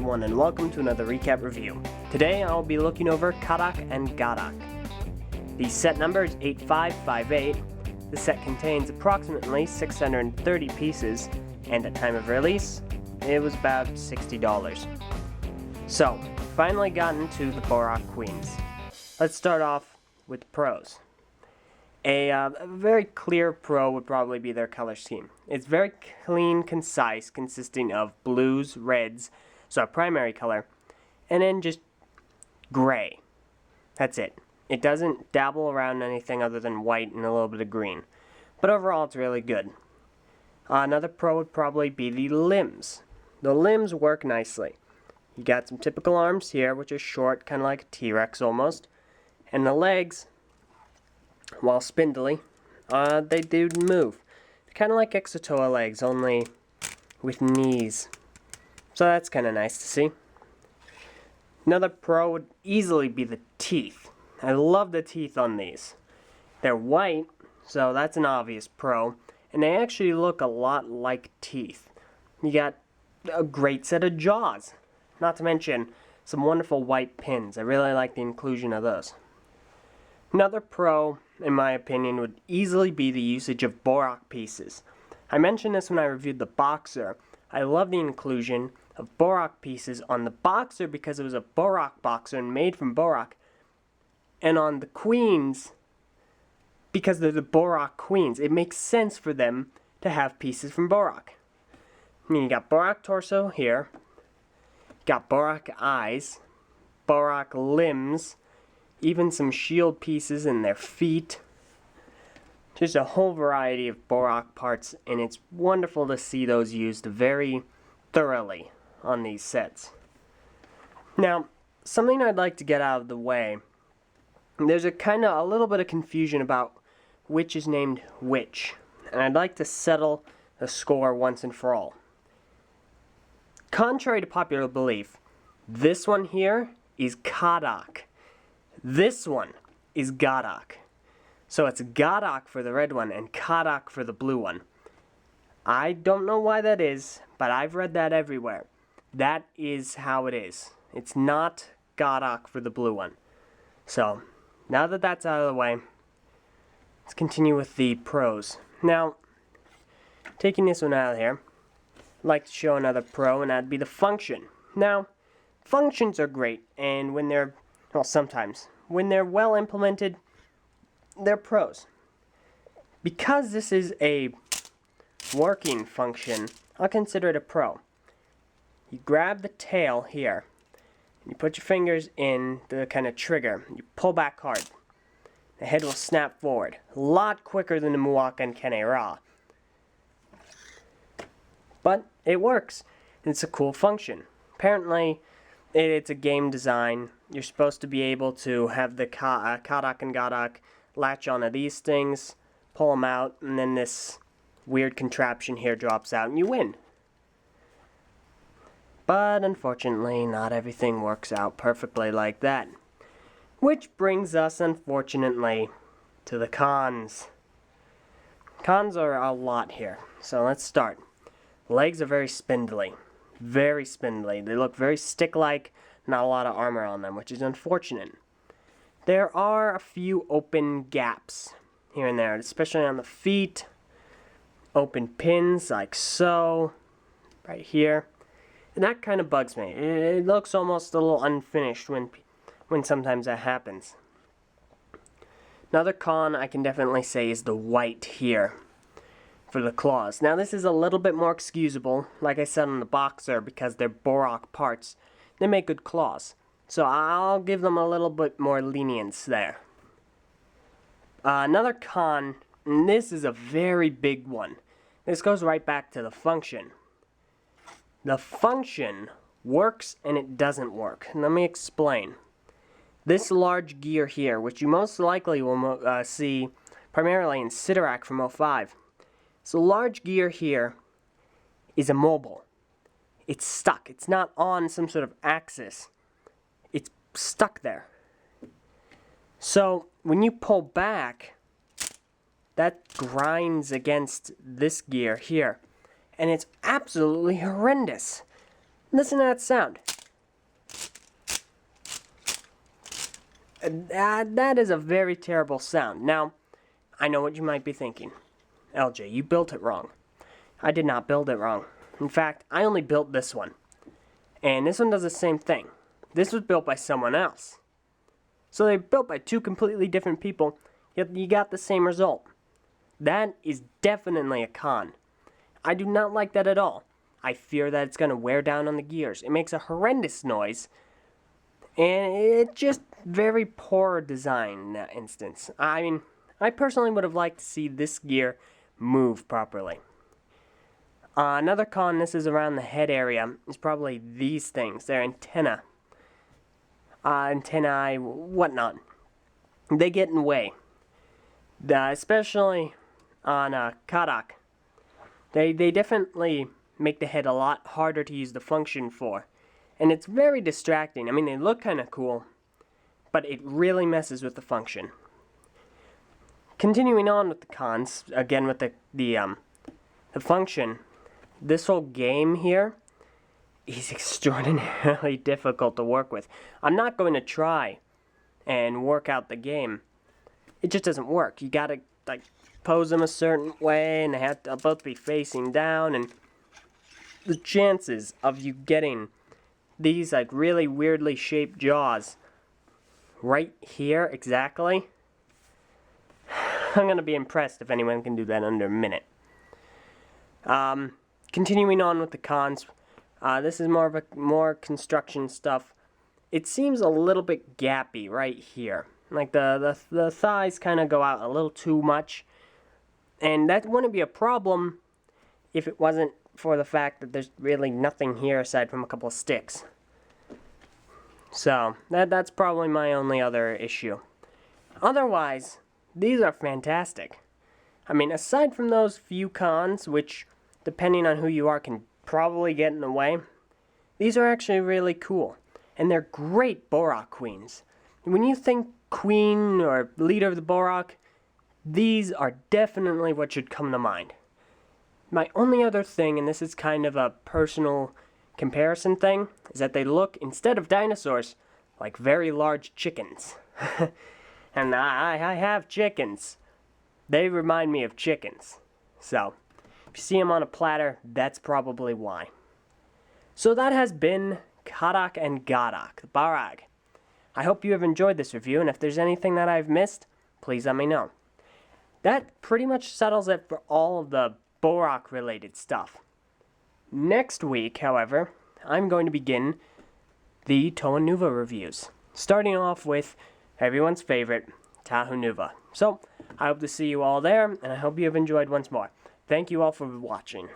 everyone, and welcome to another recap review. Today I'll be looking over Cahdok and Gahdok. The set number is 8558. The set contains approximately 630 pieces, and at time of release, it was about $60. So, finally gotten to the Bohrok Queens. Let's start off with the pros. A very clear pro would probably be their color scheme. It's very clean, concise, consisting of blues, reds, so a primary color, and then just gray. That's it. It doesn't dabble around anything other than white and a little bit of green. But overall, it's really good. Another pro would probably be the limbs. The limbs work nicely. You got some typical arms here, which are short, kind of like a T-Rex almost, and the legs, while spindly, they do move. Kind of like Exotoa legs, only with knees. So that's kind of nice to see. Another pro would easily be the teeth. I love the teeth on these. They're white, so that's an obvious pro. And they actually look a lot like teeth. You got a great set of jaws. Not to mention some wonderful white pins. I really like the inclusion of those. Another pro, in my opinion, would easily be the usage of Bohrok pieces. I mentioned this when I reviewed the Boxer. I love the inclusion of Bohrok pieces on the Boxer because it was a Bohrok Boxer and made from Bohrok. And on the Queens, because they're the Bohrok Queens, it makes sense for them to have pieces from Bohrok. I mean, you got Bohrok torso here, got Bohrok eyes, Bohrok limbs, even some shield pieces in their feet. Just a whole variety of Bohrok parts, and it's wonderful to see those used very thoroughly on these sets. Now, something I'd like to get out of the way. There's a little bit of confusion about which is named which, and I'd like to settle the score once and for all. Contrary to popular belief, this one here is Cahdok. This one is Gahdok. So it's Gahdok for the red one and Cahdok for the blue one. I don't know why that is, but I've read that everywhere. That is how it is. It's not Gahdok for the blue one. So, now that that's out of the way, let's continue with the pros. Now, taking this one out of here, I'd like to show another pro, and that'd be the function. Now, functions are great, and when they're, well, sometimes, when they're well implemented, they're pros. Because this is a working function, I'll consider it a pro. You grab the tail here, and you put your fingers in the kind of trigger. You pull back hard. The head will snap forward. A lot quicker than the Muwaka and Kenera. But it works. It's a cool function. Apparently, it's a game design. You're supposed to be able to have the Cahdok and Gahdok latch onto these things, pull them out, and then this weird contraption here drops out, and you win. But unfortunately, not everything works out perfectly like that. Which brings us, unfortunately, to the cons. Cons are a lot here, so let's start. Legs are very spindly. Very spindly. They look very stick-like, not a lot of armor on them, which is unfortunate. There are a few open gaps here and there, especially on the feet. Open pins, like so, right here. And that kind of bugs me. It looks almost a little unfinished when sometimes that happens. Another con I can definitely say is the white here for the claws. Now this is a little bit more excusable, like I said on the Boxer, because they're Bohrok parts. They make good claws. So I'll give them a little bit more lenience there. Another con, and this is a very big one. This goes right back to the function. The function works and it doesn't work. Let me explain. This large gear here, which you most likely will see primarily in Sidorak from 05. So large gear here is immobile. It's stuck. It's not on some sort of axis. It's stuck there. So when you pull back, that grinds against this gear here. And it's absolutely horrendous. Listen to that sound. That is a very terrible sound. Now, I know what you might be thinking. Eljay, you built it wrong. I did not build it wrong. In fact, I only built this one. And this one does the same thing. This was built by someone else. So they're built by two completely different people, yet you got the same result. That is definitely a con. I do not like that at all. I fear that it's going to wear down on the gears. It makes a horrendous noise. And it's just very poor design in that instance. I mean, I personally would have liked to see this gear move properly. Another con, this is around the head area, is probably these things. They're antennae, whatnot. They get in the way. Especially on Cahdok. They definitely make the head a lot harder to use the function for. And it's very distracting. I mean, they look kind of cool, but it really messes with the function. Continuing on with the cons, again with the function, this whole game here is extraordinarily difficult to work with. I'm not going to try and work out the game. It just doesn't work. You gotta like pose them a certain way, and they have to both be facing down, and the chances of you getting these like really weirdly shaped jaws right here exactly, I'm gonna be impressed if anyone can do that under a minute. Continuing on with the cons, this is more construction stuff. It seems a little bit gappy right here. Like the thighs kind of go out a little too much, and that wouldn't be a problem if it wasn't for the fact that there's really nothing here aside from a couple of sticks. So that's probably my only other issue. Otherwise, these are fantastic. I mean, aside from those few cons, which depending on who you are can probably get in the way, these are actually really cool, and they're great Bohrok queens. When you think queen or leader of the Bohrok, these are definitely what should come to mind. My only other thing, and this is kind of a personal comparison thing, is that they look, instead of dinosaurs, like very large chickens. And I have chickens. They remind me of chickens. So, if you see them on a platter, that's probably why. So that has been Cahdok and Gahdok, the Bahrag. I hope you have enjoyed this review, and if there's anything that I've missed, please let me know. That pretty much settles it for all of the Bohrok related stuff. Next week, however, I'm going to begin the Toa Nuva reviews, starting off with everyone's favorite, Tahu Nuva. So, I hope to see you all there, and I hope you have enjoyed once more. Thank you all for watching.